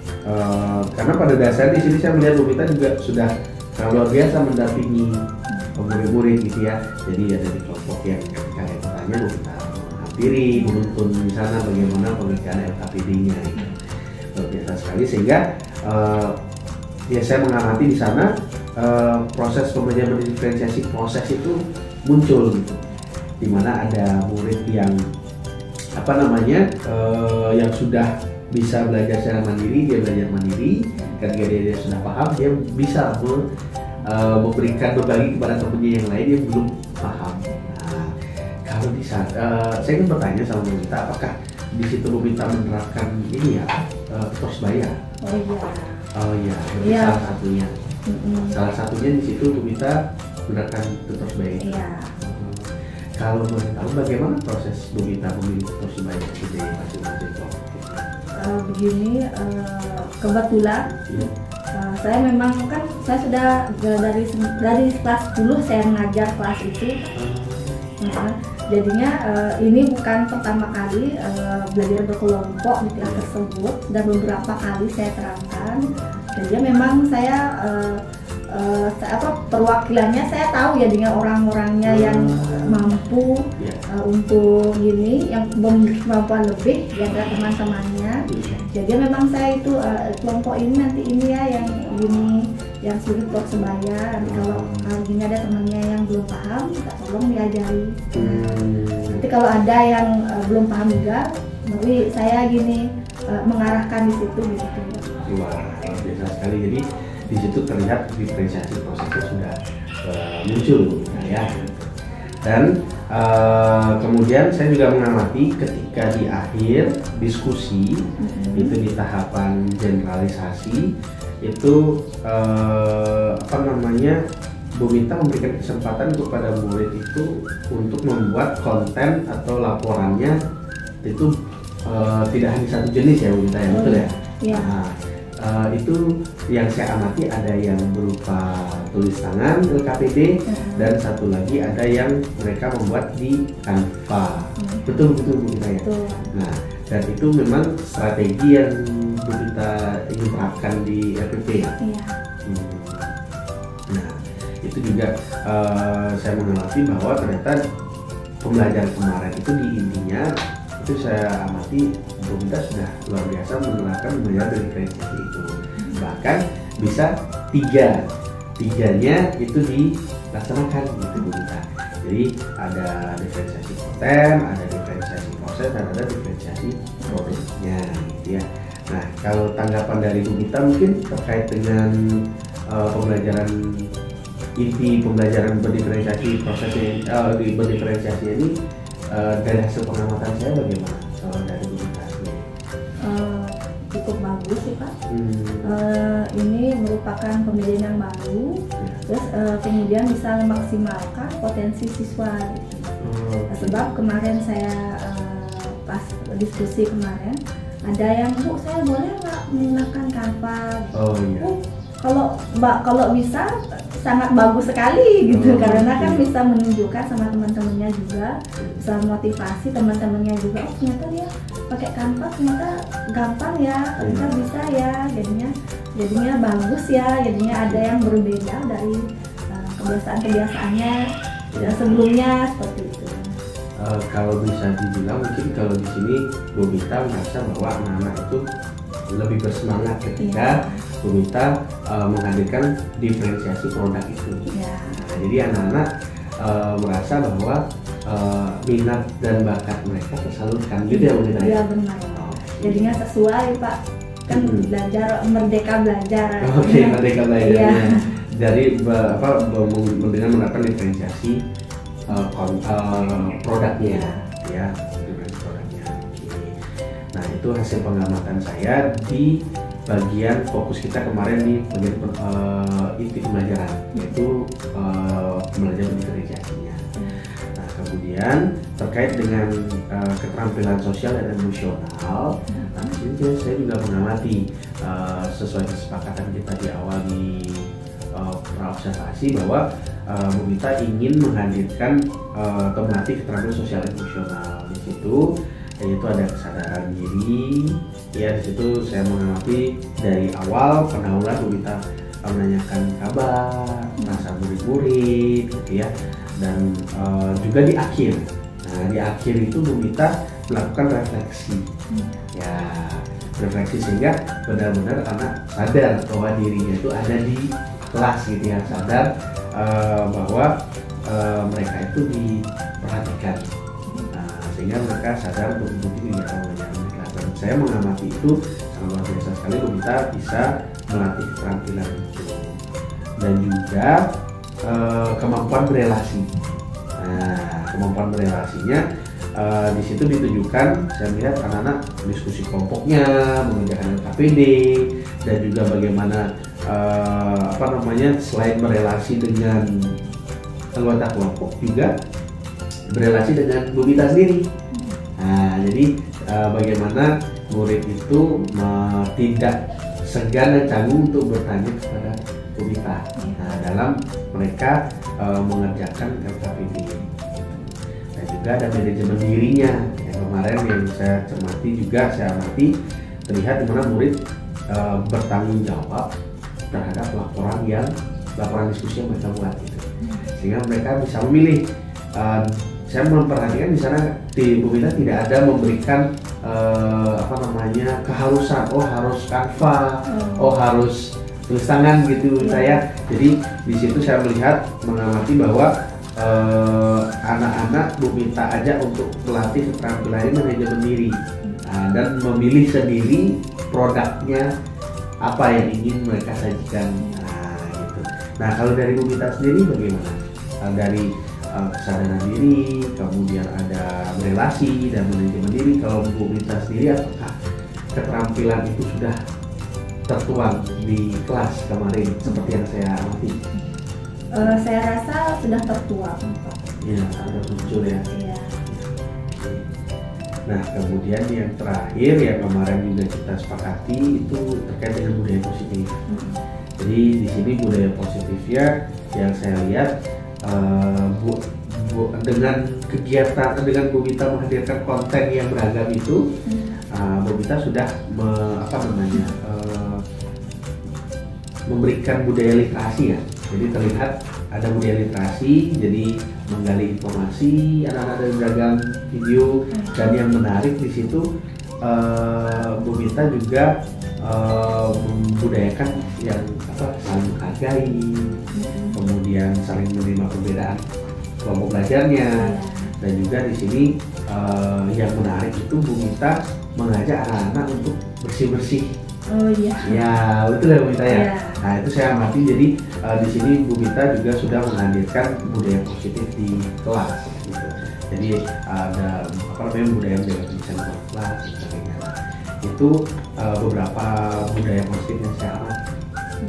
karena pada dasarnya di sini saya melihat Bu Mita juga sudah luar biasa mendampingi murid-murid gitu ya. Jadi ada di kelompok yang ketika bertanya Bu Mita menghampiri, menuntun di sana bagaimana pengerjaan LKPD-nya gitu. Luar biasa sekali, sehingga ya saya mengamati di sana proses pembelajaran diferensiasi proses itu muncul gitu, dimana ada murid yang yang sudah bisa belajar secara mandiri, dia belajar mandiri. Ketika dia sudah paham, dia bisa memberikan berbagi kepada temannya yang lain yang belum paham. Nah, kalau di saat saya ingin bertanya sama Bu Mita, apakah di situ Bu Mita menerapkan ini ya, tos bayar? Oh iya, salah satunya. Salah satunya di situ Bu Mita menerapkan tutor sebaya. Iya. Kalau boleh tahu bagaimana proses Bu Mita memilih tutor sebaya di masing-masing kelompok? Begini, kebetulan saya memang kan saya sudah dari kelas 10 saya mengajar kelas itu. Jadinya ini bukan pertama kali belajar berkelompok di kelas tersebut, dan beberapa kali saya terangkan. Jadi memang saya perwakilannya saya tahu ya dengan orang-orangnya yang mampu untuk ini, yang memiliki kemampuan lebih di antara teman-temannya. Jadi memang saya itu kelompok ini nanti ini ya yang gini, yang sulit buat sebaya. Nanti kalau gini ada temannya yang belum paham, kita tolong diajari. Nanti kalau ada yang belum paham juga, tapi saya gini mengarahkan di situ gitu. Wah, biasa sekali. Jadi di situ terlihat diferensiasi prosesnya sudah muncul ya. Dan kemudian saya juga mengamati ketika di akhir diskusi itu di tahapan generalisasi itu Bu Mita memberikan kesempatan kepada murid itu untuk membuat konten atau laporannya itu tidak hanya satu jenis ya Bu Mita ya, betul ya? Iya. Nah, itu yang saya amati ada yang berupa tulis tangan LKPD dan satu lagi ada yang mereka membuat di Canva. Betul Bu Mita ya? Betul. Nah, dan itu memang strategi yang Bu Mita ingin terapkan di RPP ya? Iya. Nah, itu juga saya mengamati bahwa ternyata pembelajaran kemarin itu di intinya itu saya amati Bu Mita sudah luar biasa menerapkan pembelajaran diferensiasi itu. Bahkan bisa tiganya itu dilaksanakan gitu Bu Mita. Jadi ada diferensiasi konten, ada diferensiasi proses, dan ada diferensiasi produknya gitu ya. Nah, kalau tanggapan dari Bu Mita mungkin terkait dengan pembelajaran inti pembelajaran berdiferensiasi prosesnya berdiferensiasi ini dari hasil pengamatan saya bagaimana kalau dari Bu Mita? Cukup bagus sih Pak. Ini merupakan pembelajaran yang baru, terus kemudian bisa memaksimalkan potensi siswa. Sebab kemarin saya pas diskusi kemarin ada yang Bu saya boleh nggak menggunakan Canva? Oh iya. Kalau bisa sangat bagus sekali gitu, karena kan bisa menunjukkan sama teman-temannya juga, bisa motivasi teman-temannya juga. Oh ternyata dia pakai Canva ternyata gampang ya, ternyata bisa ya, jadinya bagus ya, jadinya ada yang berbeda dari kebiasaan-kebiasaannya sebelumnya seperti itu. Kalau bisa dibilang mungkin kalau di sini Bu Mita merasa bahwa anak-anak itu lebih bersemangat ketika Bu Mita menghadirkan diferensiasi produk itu. Nah, jadi anak-anak merasa bahwa minat dan bakat mereka tersalurkan gitu ya Bu Mita. Iya benar. Jadinya sesuai Pak, kan belajar merdeka belajar. Oke, merdeka belajar. Iya. Dari dengan menerapkan diferensiasi produknya ya, diferensiasi produknya. Nah, itu hasil pengamatan saya di bagian fokus kita kemarin di bagian inti pembelajaran, yaitu pembelajaran diferensiasinya. Nah, kemudian terkait dengan keterampilan sosial dan emosional, nah di sini saya juga mengamati sesuai kesepakatan kita di awal di praobservasi bahwa Bu Mita ingin menghadirkan atau melatih keterampilan sosial emosional. Di situ yaitu ada kesadaran diri ya. Di situ saya mengamati dari awal pendahuluan Bu Mita menanyakan kabar, rasa murid-murid gitu ya, dan juga di akhir. Nah, di akhir itu Bu Mita melakukan refleksi ya, refleksi sehingga benar-benar anak sadar bahwa dirinya itu ada di kelas gitu ya, sadar bahwa mereka itu diperhatikan. Nah, sehingga mereka sadar untuk mengikuti kegiatan pembelajaran mereka. Dan saya mengamati itu sangat luar biasa sekali Bu Mita bisa melatih keterampilan itu, dan juga kemampuan berelasi. Nah, kemampuan berelasinya di situ ditujukan, saya melihat anak-anak diskusi kelompoknya, mengerjakan LKPD, dan juga bagaimana selain berelasi dengan anggota kelompok juga berelasi dengan Bu Mita sendiri. Nah, jadi bagaimana murid itu tidak segan dan canggung untuk bertanya kepada Bu Mita dalam mereka mengerjakan LKPD. Dan juga ada manajemen dirinya yang kemarin yang saya cermati juga, saya amati terlihat di mana murid bertanggung jawab terhadap laporan diskusi yang mereka buat gitu. Sehingga mereka bisa memilih. Saya memperhatikan di sana di Bu Mita tidak ada memberikan keharusan, harus Canva, harus tulis tangan gitu saya. Jadi di situ saya mengamati bahwa anak-anak Bu Mita aja untuk melatih keterampilan manajemen diri dan memilih sendiri produknya apa yang ingin mereka sajikan. Gitu. Nah, kalau dari Bu Mita sendiri bagaimana? Dari kesadaran diri, kemudian ada relasi dan manajemen diri. Kalau Bu Mita sendiri, apakah keterampilan itu sudah tertuang di kelas kemarin seperti yang saya amati? Saya rasa sudah tertuang, Pak. Ya, sudah muncul ya. Iya. Nah, kemudian yang terakhir yang kemarin juga kita sepakati itu terkait dengan budaya positif. Jadi di sini budaya positifnya yang saya lihat dengan kegiatan dengan Bu Mita menghadirkan konten yang beragam itu, Bu Mita sudah memberikan budaya literasi ya. Jadi terlihat ada budaya literasi, jadi menggali informasi anak-anak dari beragam video, dan yang menarik di situ Bu Mita juga membudayakan yang saling menghargai, kemudian saling menerima perbedaan kelompok belajarnya, dan juga di sini yang menarik itu Bu Mita mengajak anak-anak untuk bersih-bersih. Oh iya. Ya, betul ya Bu Mita ya. Iya. Nah, itu saya amati. Jadi di sini Bu Mita juga sudah menghadirkan budaya positif di kelas gitu. Jadi ada budaya menjaga kebersihan kelas dan sebagainya. Itu beberapa budaya positif yang saya amati.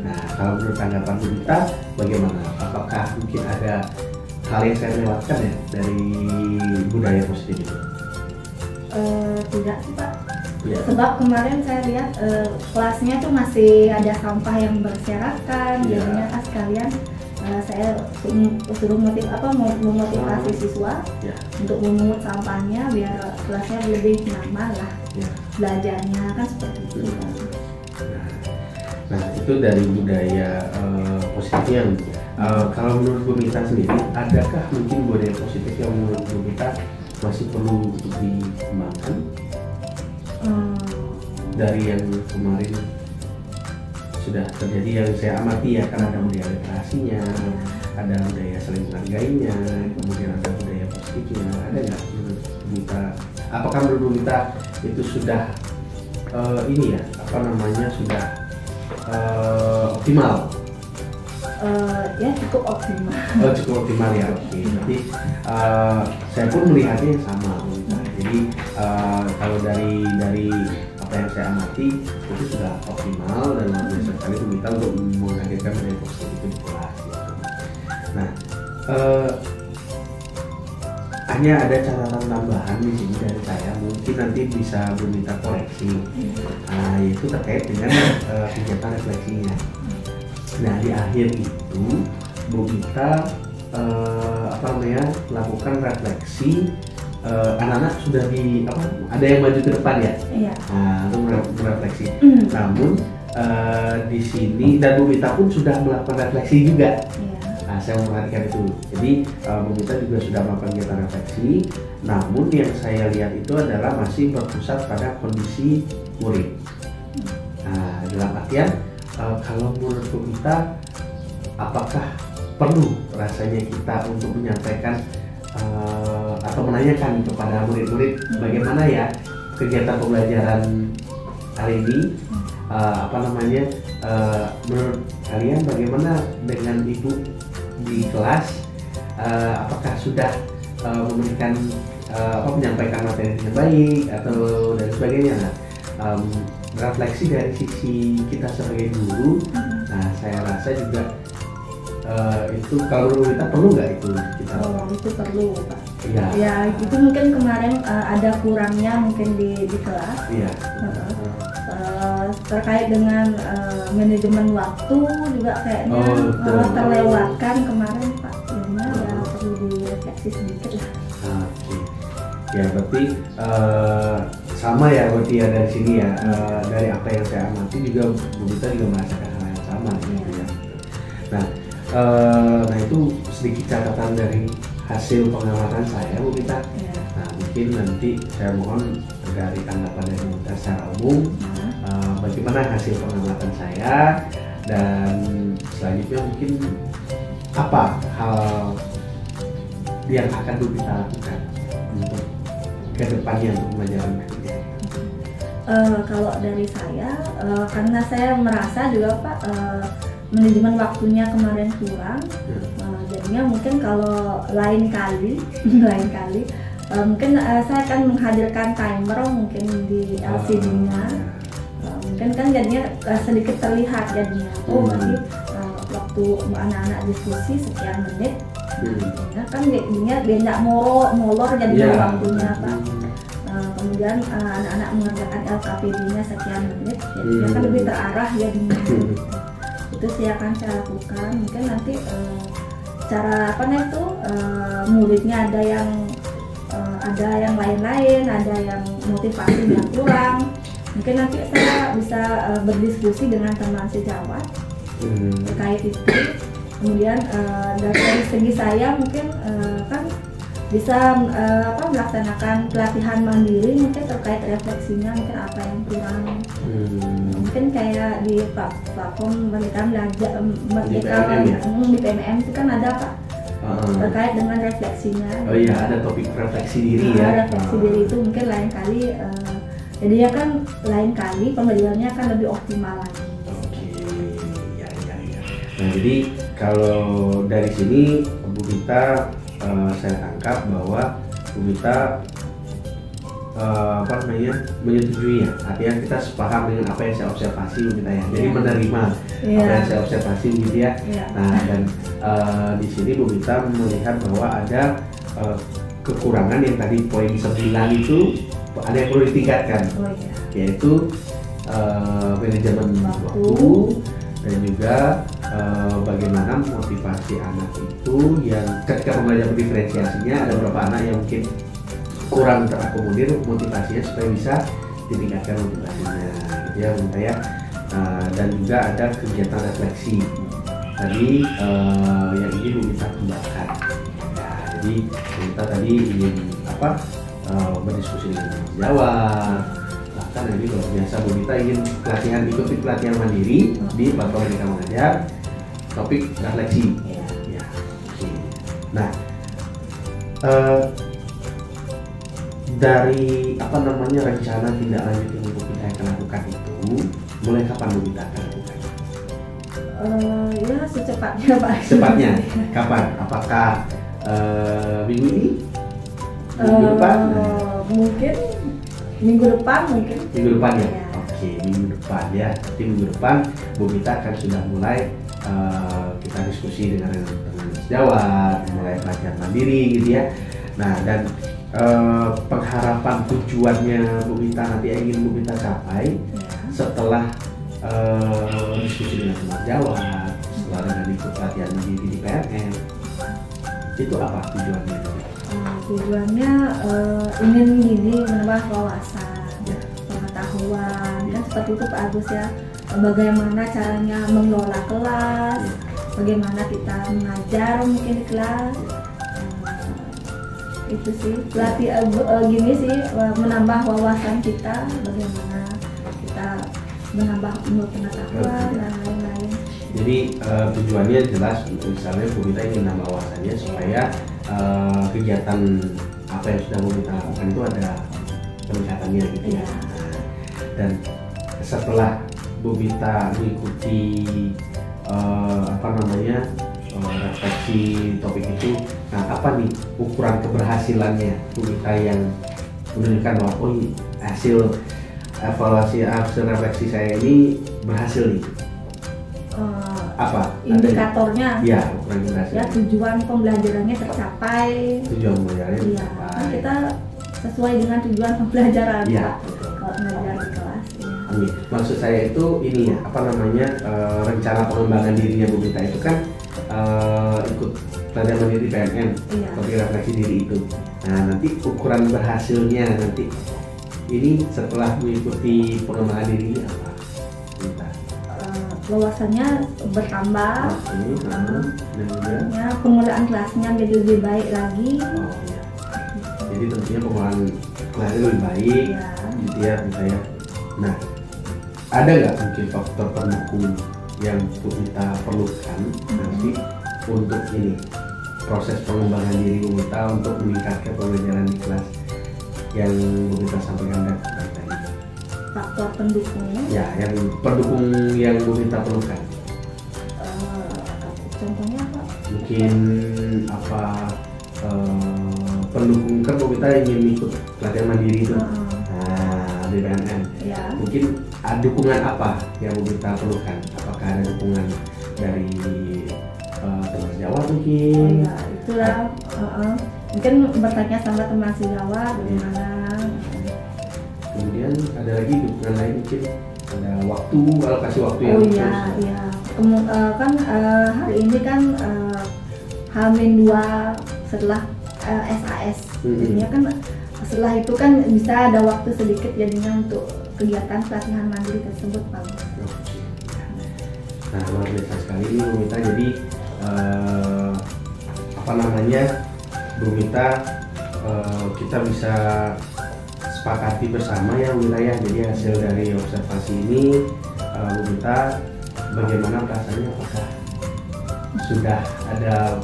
Nah, kalau menurut tanggapan Bu Mita bagaimana? Apakah mungkin ada hal yang saya lewatkan ya dari budaya positif itu? Tidak sih, Pak. Ya. Sebab kemarin saya lihat kelasnya tuh masih ada sampah yang berserakan, Ya. jadinya kan sekalian saya suruh memotivasi siswa Ya. untuk memungut sampahnya biar kelasnya lebih nyaman lah Ya. belajarnya, kan seperti itu. Nah, itu dari budaya positifnya. Kalau menurut Bu Mita sendiri, adakah mungkin budaya positif yang menurut Bu Mita masih perlu untuk dikembangkan? Dari yang kemarin sudah terjadi yang saya amati ya, kan ada budaya literasinya, ada budaya saling menghargainya, kemudian ada budaya positifnya. Ada nggak menurut Bu Mita? Apakah menurut Bu Mita itu sudah sudah optimal? Ya cukup optimal. Cukup optimal ya. Oke. Berarti saya pun melihatnya yang sama. Jadi kalau dari apa yang saya amati itu sudah optimal dan luar biasa sekali Bu Mita untuk menghadirkan budaya positif itu di kelas. Nah, hanya ada catatan tambahan di sini dari saya, mungkin nanti bisa Bu Mita koreksi, yaitu terkait dengan kegiatan refleksinya. Nah, di akhir itu Bu Mita melakukan refleksi. Anak-anak sudah ada yang maju ke depan ya, untuk merefleksi. Namun di sini dan Bu Mita pun sudah melakukan refleksi juga. Nah, saya memperhatikan itu. Jadi Bu Mita juga sudah melakukan kegiatan refleksi. Namun yang saya lihat itu adalah masih berpusat pada kondisi murid. Nah, dalam artian kalau menurut Bu Mita, apakah perlu rasanya kita untuk menyampaikan atau menanyakan kepada murid-murid bagaimana ya kegiatan pembelajaran hari ini, menurut kalian bagaimana dengan Ibu di kelas, apakah sudah memberikan menyampaikan materi dengan baik atau dan sebagainya. Refleksi dari sisi kita sebagai guru Nah, saya rasa juga itu kalau kita perlu nggak itu kita? Oh, itu perlu Pak. Iya. Ya itu mungkin kemarin ada kurangnya mungkin di kelas. Iya. Terkait dengan manajemen waktu juga kayaknya terlewatkan kemarin Pak. Jadinya ya perlu direfleksi sedikit lah. Oke. Ya berarti sama ya berarti ya dari sini ya, dari apa yang saya amati juga Bu Bita juga merasakan hal yang sama gitu ya. Nah itu sedikit catatan dari hasil pengamatan saya Bu Bita. Nah mungkin nanti saya mohon dari tanggapan dari Bu Bita secara umum, bagaimana hasil pengamatan saya, dan selanjutnya mungkin apa hal yang akan Bu Bita lakukan untuk ke depannya untuk pembelajaran berikutnya. Kalau dari saya, karena saya merasa juga Pak manajemen waktunya kemarin kurang, jadinya mungkin kalau lain kali mungkin saya akan menghadirkan timer mungkin di LCD-nya, mungkin kan jadinya sedikit terlihat jadinya, berarti waktu anak-anak diskusi sekian menit, nah kan jadinya dia nggak molor jadinya waktunya Pak. Kemudian anak-anak mengerjakan LKPD-nya sekian menit, jadinya kan lebih terarah jadinya. Itu sih akan saya lakukan. Mungkin nanti cara muridnya ada yang lain-lain, ada yang motivasinya kurang. Mungkin nanti saya bisa berdiskusi dengan teman sejawat terkait itu. Kemudian dari segi saya mungkin kan bisa melaksanakan pelatihan mandiri mungkin terkait refleksinya, mungkin apa yang kurang. Mungkin kayak di platform Merdeka Belajar di PMM itu kan ada Pak terkait dengan refleksinya. Oh iya, ada topik refleksi diri ya. Refleksi diri itu mungkin lain kali, jadinya kan lain kali pembelajarannya akan lebih optimal lagi. Oke, ya. Nah jadi kalau dari sini Bu Bita saya tangkap bahwa Bu Bita menyetujui ya, artinya kita sepaham dengan apa yang saya observasi Bu Bita ya, jadi menerima apa yang saya observasi gitu ya. Nah dan di sini Bu Bita melihat bahwa ada kekurangan yang tadi poin 9 itu ada yang perlu ditingkatkan, yaitu manajemen waktu dan juga bagaimana motivasi anak itu yang ketika pembelajaran diferensiasinya ada beberapa anak yang mungkin kurang terakomodir motivasinya supaya bisa ditingkatkan motivasinya gitu ya Bu Bita ya. Dan juga ada kegiatan refleksi tadi yang ingin Bu Bita kembangkan ya, jadi Bu Bita tadi ingin berdiskusi dengan sejawat, bahkan ini luar biasa Bu Bita ingin ikuti pelatihan mandiri di platform Merdeka Mengajar topik refleksi ya. Nah dari rencana tindak lanjut yang Bu Bita akan lakukan itu mulai kapan Bu Bita akan lakukan? Ya secepatnya Pak. Secepatnya kapan? Apakah minggu ini? Minggu depan? Mungkin minggu depan mungkin. Minggu depan ya? Oke, minggu depan ya. Nanti minggu depan Bu Bita akan sudah mulai kita diskusi dengan sejawat, mulai pelatihan mandiri gitu ya. Nah dan pengharapan tujuannya Bu Bita nanti yang ingin Bu Bita capai setelah diskusi dengan teman sejawat, setelah dengan ikut pelatihan mandiri di PMM, itu apa tujuannya? Tujuannya ingin menambah wawasan, pengetahuan, kan seperti itu Pak Agus ya. Bagaimana caranya mengelola kelas, bagaimana kita mengajar mungkin di kelas. Itu sih menambah wawasan kita, bagaimana kita menambah ilmu pengetahuan dan lain-lain. Jadi tujuannya jelas, misalnya Bu Bita ingin menambah wawasannya supaya kegiatan apa yang sudah Bu Bita lakukan itu ada peningkatannya gitu ya. Dan setelah Bu Bita mengikuti refleksi topik itu, nah apa nih ukuran keberhasilannya Bu Bita yang menunjukkan bahwa hasil evaluasi hasil refleksi saya ini berhasil nih? apa? Indikatornya. Iya, ukuran keberhasilan. Ya, tujuan pembelajarannya tercapai. Tujuan pembelajarannya Iya, tercapai. kan kita sesuai dengan tujuan pembelajaran Iya, Pak. betul. Kalau ngajar di kelas. Ya. Amin. Maksud saya itu ini ya, apa namanya, rencana pengembangan dirinya Bu Mita itu kan ikut pelatihan mandiri PNN, Iya. seperti refleksi diri itu. Nah, nanti ukuran berhasilnya nanti ini setelah mengikuti pengembangan diri apa? Bu Mita? Wawasannya bertambah. Ini, dan juga Ya, pengelolaan kelasnya jadi lebih baik lagi. oh ya. Jadi tentunya pengelolaan kelasnya lebih baik, Ya. gitu ya, Bu Mita ya. Nah, ada nggak mungkin faktor pendukung yang kita perlukan nanti untuk ini proses pengembangan diri Bu Mita untuk meningkatkan pembelajaran di kelas yang Bu Mita sampaikan tadi? Faktor pendukungnya. Ya, yang pendukung yang Bu Mita perlukan. Contohnya apa? Mungkin apa pendukung kan Bu Mita ingin ikut pelatihan mandiri itu. Nah, di BNN. Ya. Mungkin dukungan apa yang Bu Mita perlukan? Apakah ada dukungan dari teman sejawat mungkin? Ya, itulah. Mungkin bertanya sama teman sejawat bagaimana. Kemudian ada lagi dukungan lain mungkin ada waktu, alokasi waktu yang Oh khusus. iya, iya. Kan hari ini kan H-2 setelah SAS. Jadinya kan setelah itu kan bisa ada waktu sedikit jadinya untuk kegiatan pelatihan mandiri tersebut, Pak. Nah, luar biasa sekali ini Bu Mita. Jadi apa namanya, Bu Mita, kita bisa sepakati bersama ya Bu Mita ya. Jadi hasil dari observasi ini Bu Mita bagaimana perasaannya, apakah sudah ada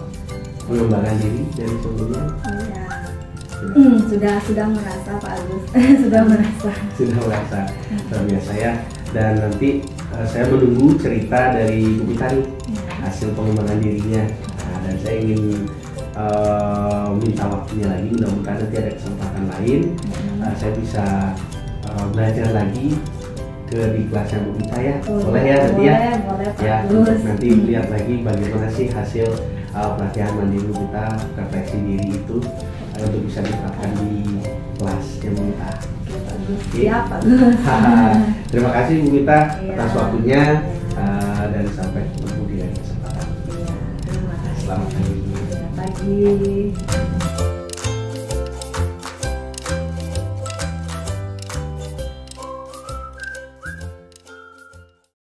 pengembangan diri dari sebelumnya? Oh, ya. Sudah merasa Pak Agus. Sudah merasa. Sudah merasa luar biasa ya. Dan nanti saya menunggu cerita dari Bu Mita nih, hasil pengembangan dirinya. Nah, dan saya ingin minta waktunya lagi, mudah-mudahan nanti ada kesempatan lain saya bisa belajar lagi di kelasnya Bu Mita ya. Boleh ya nanti ya? Boleh, Pak Ya, Agus. untuk nanti lihat lagi bagaimana sih hasil pelatihan mandiri Bu Mita, refleksi diri itu untuk bisa diterapkan di kelasnya Bu Mita. Siap, Pak Agus. Terima kasih Bu Mita Iya. atas waktunya dan sampai ketemu di lain kesempatan. Terima kasih. Selamat pagi. Selamat pagi.